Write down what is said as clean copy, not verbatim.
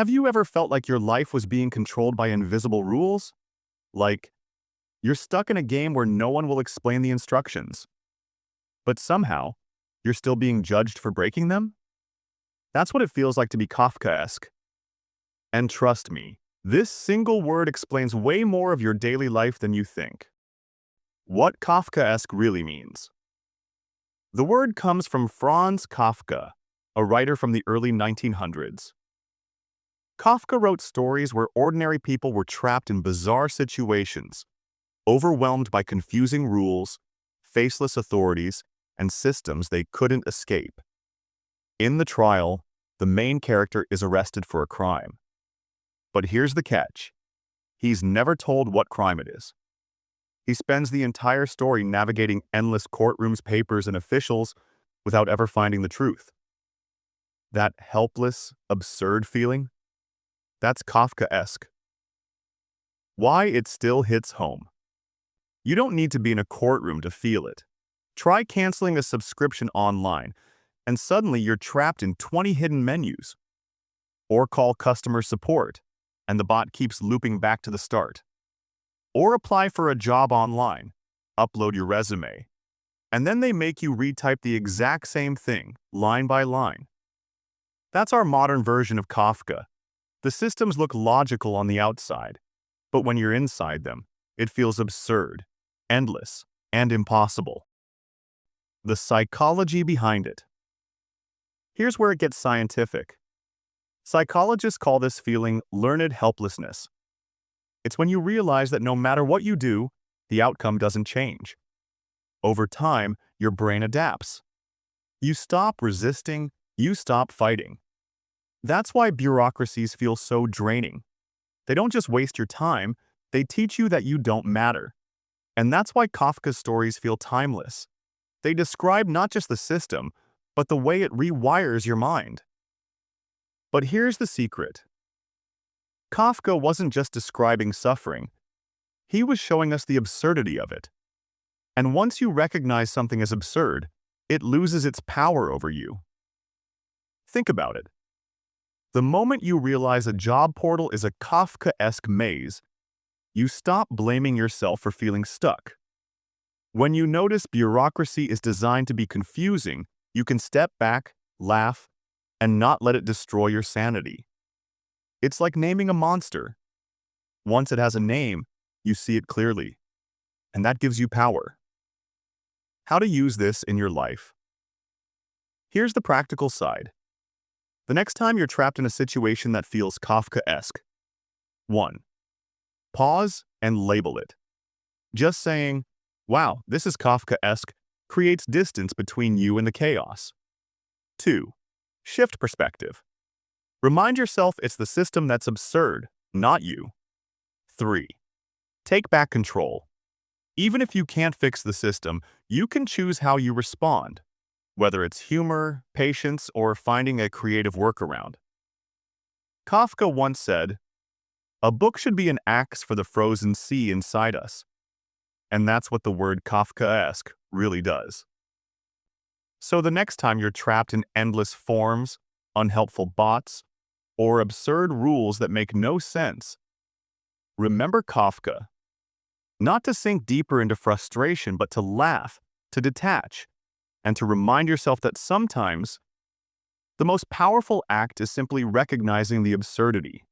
Have you ever felt like your life was being controlled by invisible rules? Like, you're stuck in a game where no one will explain the instructions, but somehow, you're still being judged for breaking them? That's what it feels like to be Kafkaesque. And trust me, this single word explains way more of your daily life than you think. What Kafkaesque really means. The word comes from Franz Kafka, a writer from the early 1900s. Kafka wrote stories where ordinary people were trapped in bizarre situations, overwhelmed by confusing rules, faceless authorities, and systems they couldn't escape. In the trial, the main character is arrested for a crime. But here's the catch. He's never told what crime it is. He spends the entire story navigating endless courtrooms, papers, and officials without ever finding the truth. That helpless, absurd feeling? That's Kafkaesque. Why it still hits home. You don't need to be in a courtroom to feel it. Try canceling a subscription online, and suddenly you're trapped in 20 hidden menus. Or call customer support, and the bot keeps looping back to the start. Or apply for a job online, upload your resume, and then they make you retype the exact same thing, line by line. That's our modern version of Kafka. The systems look logical on the outside, but when you're inside them, it feels absurd, endless, and impossible. The psychology behind it. Here's where it gets scientific. Psychologists call this feeling learned helplessness. It's when you realize that no matter what you do, the outcome doesn't change. Over time, your brain adapts. You stop resisting, you stop fighting. That's why bureaucracies feel so draining. They don't just waste your time, they teach you that you don't matter. And that's why Kafka's stories feel timeless. They describe not just the system, but the way it rewires your mind. But here's the secret. Kafka wasn't just describing suffering. He was showing us the absurdity of it. And once you recognize something as absurd, it loses its power over you. Think about it. The moment you realize a job portal is a Kafkaesque maze, you stop blaming yourself for feeling stuck. When you notice bureaucracy is designed to be confusing, you can step back, laugh, and not let it destroy your sanity. It's like naming a monster. Once it has a name, you see it clearly, and that gives you power. How to use this in your life. Here's the practical side. The next time you're trapped in a situation that feels Kafkaesque. 1. Pause and label it. Just saying, wow, this is Kafkaesque, creates distance between you and the chaos. 2. Shift perspective. Remind yourself it's the system that's absurd, not you. 3. Take back control. Even if you can't fix the system, you can choose how you respond, whether it's humor, patience, or finding a creative workaround. Kafka once said, "A book should be an axe for the frozen sea inside us." And that's what the word Kafkaesque really does. So the next time you're trapped in endless forms, unhelpful bots, or absurd rules that make no sense, remember Kafka. Not to sink deeper into frustration, but to laugh, to detach, and to remind yourself that sometimes the most powerful act is simply recognizing the absurdity.